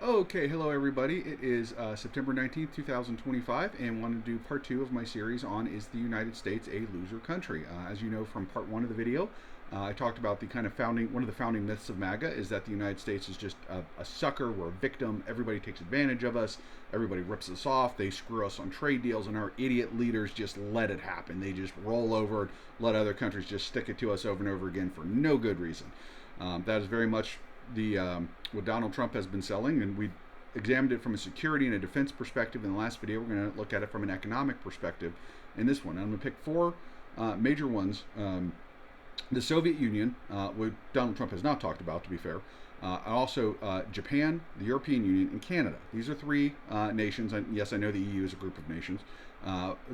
Okay, hello everybody. It is September 19th, 2025, and want to do part two of my series on Is the United States a Loser Country? As you know from part one of the video, I talked about the kind of one of the founding myths of MAGA is that the United States is just a sucker, we're a victim, everybody takes advantage of us, everybody rips us off, they screw us on trade deals, and our idiot leaders just let it happen. They just roll over and let other countries just stick it to us over and over again for no good reason. That is very much the what Donald Trump has been selling, and we examined it from a security and a defense perspective in the last video. We're going to look at it from an economic perspective in this one. I'm going to pick four major ones. The Soviet Union, what Donald Trump has not talked about, to be fair. Also, Japan, the European Union, and Canada. These are three nations. And yes, I know the EU is a group of nations.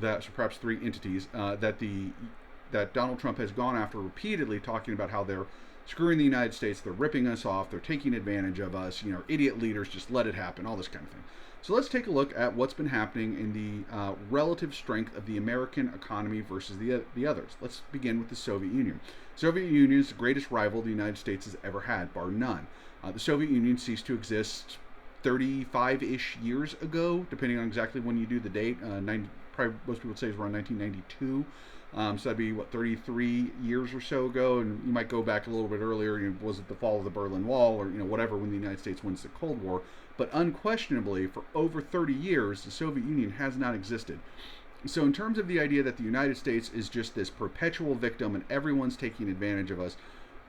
That's perhaps three entities that Donald Trump has gone after repeatedly, talking about how they're screwing the United States, they're ripping us off, they're taking advantage of us, idiot leaders just let it happen, all this kind of thing. So let's take a look at what's been happening in the relative strength of the American economy versus the others. Let's begin with the Soviet Union. Soviet Union is the greatest rival the United States has ever had, bar none. The Soviet Union ceased to exist 35-ish years ago, depending on exactly when you do the date. Probably most people would say it's around 1992. So that'd be 33 years or so ago, and you might go back a little bit earlier. Was it the fall of the Berlin Wall, or whatever, when the United States wins the Cold War? But unquestionably, for over 30 years, the Soviet Union has not existed. So in terms of the idea that the United States is just this perpetual victim and everyone's taking advantage of us,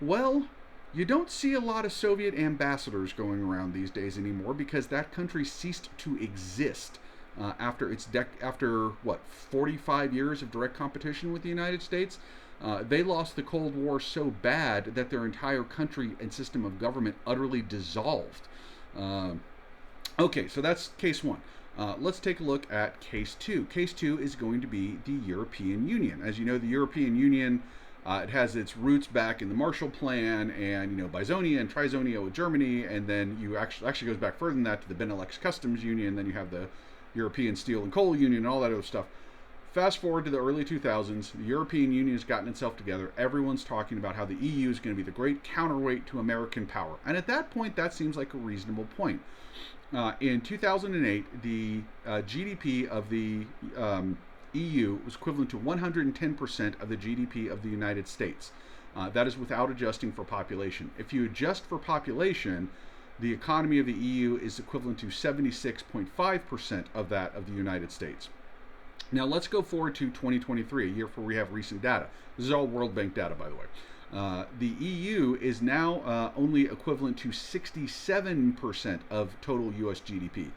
well, you don't see a lot of Soviet ambassadors going around these days anymore, because that country ceased to exist after 45 years of direct competition with the United States. They lost the Cold War so bad that their entire country and system of government utterly dissolved. Okay, so that's case one. Let's take a look at case two. Case two is going to be the European Union. As you know, the European Union, it has its roots back in the Marshall Plan and Bisonia and Trisonia with Germany, and then you actually goes back further than that to the Benelux Customs Union. Then you have the European Steel and Coal Union and all that other stuff. Fast forward to the early 2000s, the European Union has gotten itself together. Everyone's talking about how the EU is going to be the great counterweight to American power. And at that point, that seems like a reasonable point. In 2008, the GDP of the EU was equivalent to 110% of the GDP of the United States. That is without adjusting for population. If you adjust for population, the economy of the EU is equivalent to 76.5% of that of the United States. Now let's go forward to 2023, a year where we have recent data. This is all World Bank data, by the way. The EU is now only equivalent to 67% of total US GDP.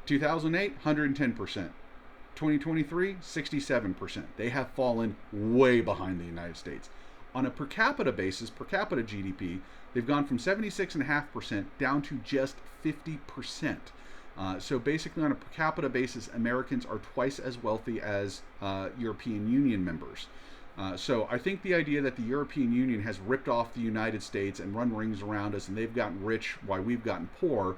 2008, 110%. 2023, 67%. They have fallen way behind the United States. On a per capita basis, per capita GDP, they've gone from 76.5% down to just 50%. So basically, on a per capita basis, Americans are twice as wealthy as European Union members. So I think the idea that the European Union has ripped off the United States and run rings around us, and they've gotten rich while we've gotten poor,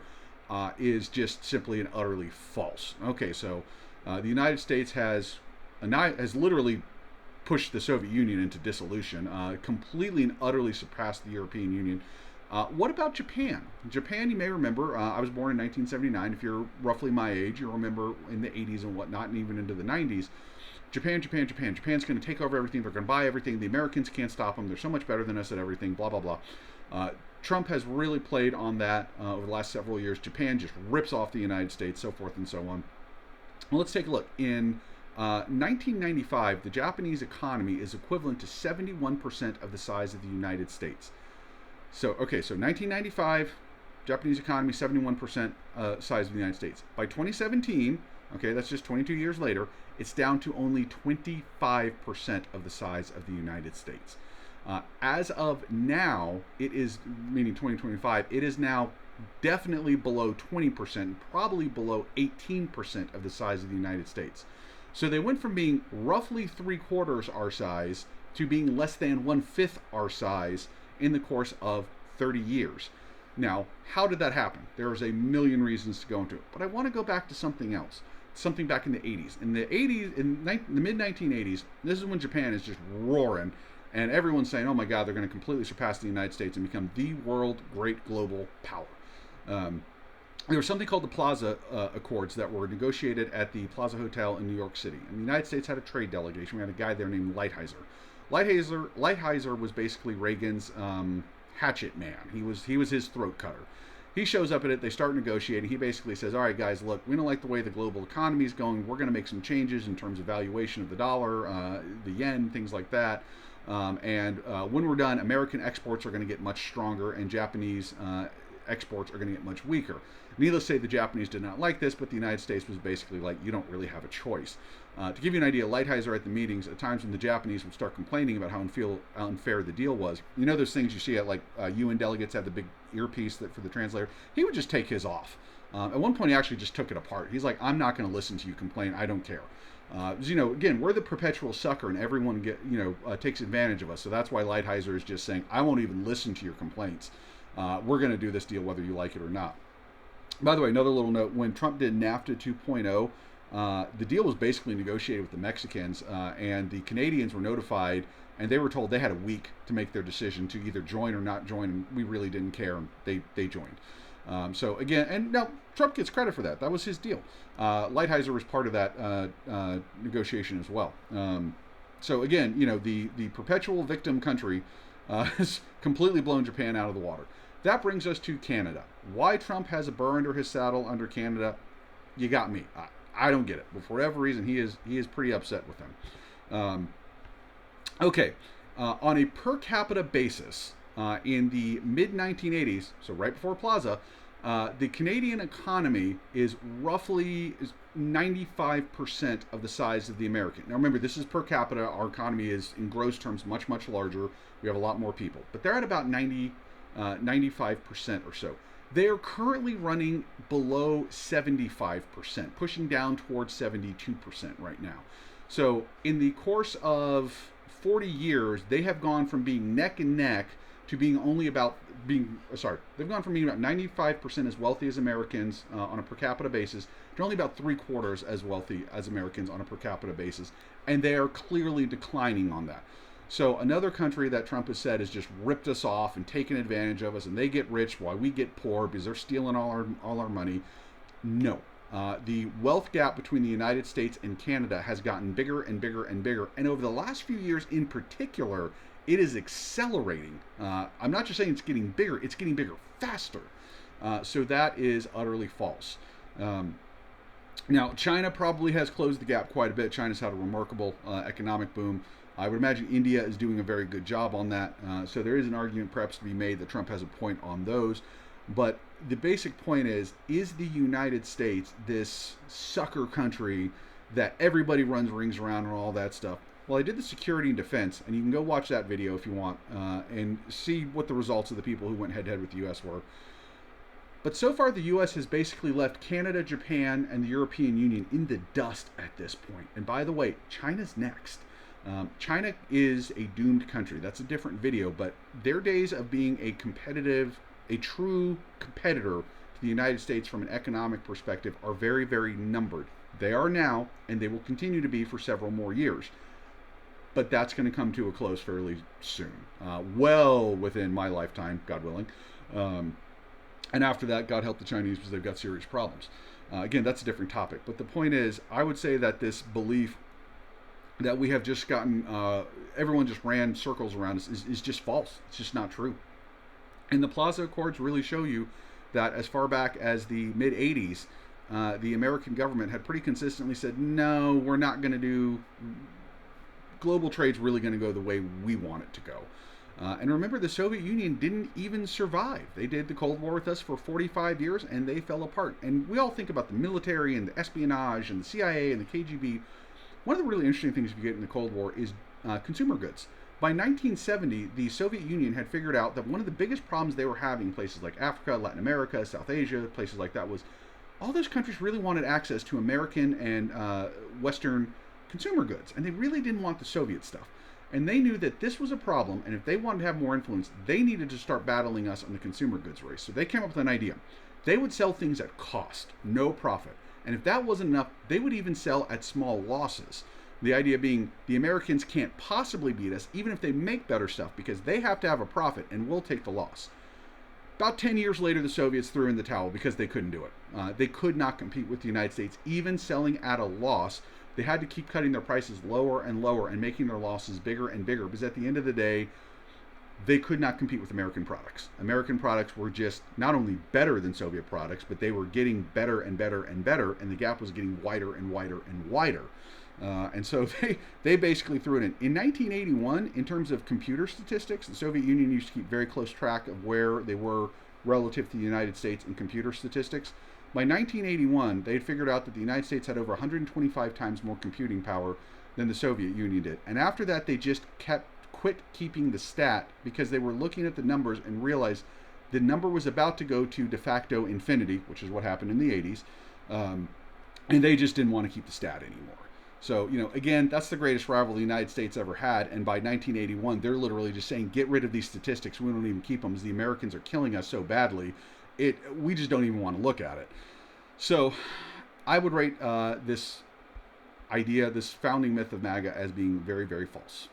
is just simply and utterly false. Okay, so the United States has literally pushed the Soviet Union into dissolution, completely and utterly surpassed the European Union. What about Japan? Japan, you may remember, I was born in 1979. If you're roughly my age, you'll remember in the 80s and whatnot, and even into the 90s. Japan's going to take over everything. They're going to buy everything. The Americans can't stop them. They're so much better than us at everything, blah, blah, blah. Trump has really played on that over the last several years. Japan just rips off the United States, so forth and so on. Well, let's take a look. In 1995, the Japanese economy is equivalent to 71% of the size of the United States. So 1995, Japanese economy, 71% size of the United States. By 2017, okay, that's just 22 years later, it's down to only 25% of the size of the United States. As of now, it is, meaning 2025, it is now definitely below 20%, probably below 18% of the size of the United States. So they went from being roughly 3/4 our size to being less than 1/5 our size in the course of 30 years. Now, how did that happen? There's a million reasons to go into it, but I want to go back to something else, something back in the 80s. In the 80s, in the mid-1980s, this is when Japan is just roaring, and everyone's saying, oh my God, they're going to completely surpass the United States and become the world great global power. there was something called the Plaza Accords that were negotiated at the Plaza Hotel in New York City. And the United States had a trade delegation. We had a guy there named Lighthizer. Lighthizer was basically Reagan's hatchet man. He was his throat cutter. He shows up at it. They start negotiating. He basically says, "All right, guys, look, we don't like the way the global economy is going. We're going to make some changes in terms of valuation of the dollar, the yen, things like that. And when we're done, American exports are going to get much stronger, and Japanese exports are going to get much weaker." Needless to say, the Japanese did not like this, but the United States was basically like, you don't really have a choice. To give you an idea, Lighthizer at the meetings, at times when the Japanese would start complaining about how unfair the deal was, you know those things you see at like UN delegates have the big earpiece for the translator? He would just take his off. At one point, he actually just took it apart. He's like, "I'm not going to listen to you complain. I don't care." Again, we're the perpetual sucker, and everyone takes advantage of us. So that's why Lighthizer is just saying, "I won't even listen to your complaints. We're going to do this deal whether you like it or not." By the way, another little note: when Trump did NAFTA 2.0, the deal was basically negotiated with the Mexicans, and the Canadians were notified, and they were told they had a week to make their decision to either join or not join, and we really didn't care, and they joined. So again, and now Trump gets credit for that. That was his deal. Lighthizer was part of that negotiation as well. So again, the perpetual victim country has completely blown Japan out of the water. That brings us to Canada. Why Trump has a burr under his saddle under Canada, you got me. I don't get it. But for whatever reason, he is pretty upset with them. Okay, on a per capita basis, in the mid 1980s, so right before Plaza, the Canadian economy is roughly 95% of the size of the American. Now remember, this is per capita. Our economy is, in gross terms, much, much larger. We have a lot more people. But they're at about 95% or so. They are currently running below 75%, pushing down towards 72% right now. So in the course of 40 years, they have gone from being neck and neck to being they've gone from being about 95% as wealthy as Americans on a per capita basis to only about 3/4 as wealthy as Americans on a per capita basis. And they are clearly declining on that. So another country that Trump has said has just ripped us off and taken advantage of us, and they get rich while we get poor because they're stealing all our money. No. The wealth gap between the United States and Canada has gotten bigger and bigger and bigger. And over the last few years in particular, it is accelerating. I'm not just saying it's getting bigger faster. So that is utterly false. Now, China probably has closed the gap quite a bit. China's had a remarkable economic boom. I would imagine India is doing a very good job on that. So there is an argument perhaps to be made that Trump has a point on those. But the basic point is the United States this sucker country that everybody runs rings around and all that stuff? Well, I did the security and defense, and you can go watch that video if you want and see what the results of the people who went head-to-head with the U.S. were. But so far, the U.S. has basically left Canada, Japan, and the European Union in the dust at this point. And by the way, China's next. China is a doomed country. That's a different video, but their days of being a true competitor to the United States from an economic perspective are very, very numbered. They are now, and they will continue to be for several more years. But that's going to come to a close fairly soon, well within my lifetime, God willing. And after that, God help the Chinese because they've got serious problems. Again, that's a different topic. But the point is, I would say that this belief that we have just gotten, everyone just ran circles around us is just false. It's just not true. And the Plaza Accords really show you that as far back as the mid 80s, the American government had pretty consistently said, no, we're not going to do, global trade's really going to go the way we want it to go. And remember, the Soviet Union didn't even survive. They did the Cold War with us for 45 years, and they fell apart. And we all think about the military and the espionage and the CIA and the KGB. One of the really interesting things you get in the Cold War is consumer goods. By 1970, the Soviet Union had figured out that one of the biggest problems they were having in places like Africa, Latin America, South Asia, places like that, was all those countries really wanted access to American and Western consumer goods, and they really didn't want the Soviet stuff. And they knew that this was a problem, and if they wanted to have more influence, they needed to start battling us on the consumer goods race. So they came up with an idea. They would sell things at cost, no profit. And if that wasn't enough, they would even sell at small losses. The idea being the Americans can't possibly beat us, even if they make better stuff, because they have to have a profit, and we'll take the loss. About 10 years later, the Soviets threw in the towel because they couldn't do it. They could not compete with the United States, even selling at a loss. They had to keep cutting their prices lower and lower and making their losses bigger and bigger, because at the end of the day, they could not compete with American products. American products were just not only better than Soviet products, but they were getting better and better and better, and the gap was getting wider and wider and wider. And so they basically threw it in. In 1981, in terms of computer statistics, the Soviet Union used to keep very close track of where they were relative to the United States in computer statistics. By 1981, they had figured out that the United States had over 125 times more computing power than the Soviet Union did. And after that, they just quit keeping the stat, because they were looking at the numbers and realized the number was about to go to de facto infinity, which is what happened in the 80s. And they just didn't want to keep the stat anymore. So, again, that's the greatest rival the United States ever had. And by 1981, they're literally just saying, get rid of these statistics. We don't even keep them, as the Americans are killing us so badly. We just don't even want to look at it. So I would rate this idea, this founding myth of MAGA, as being very, very false.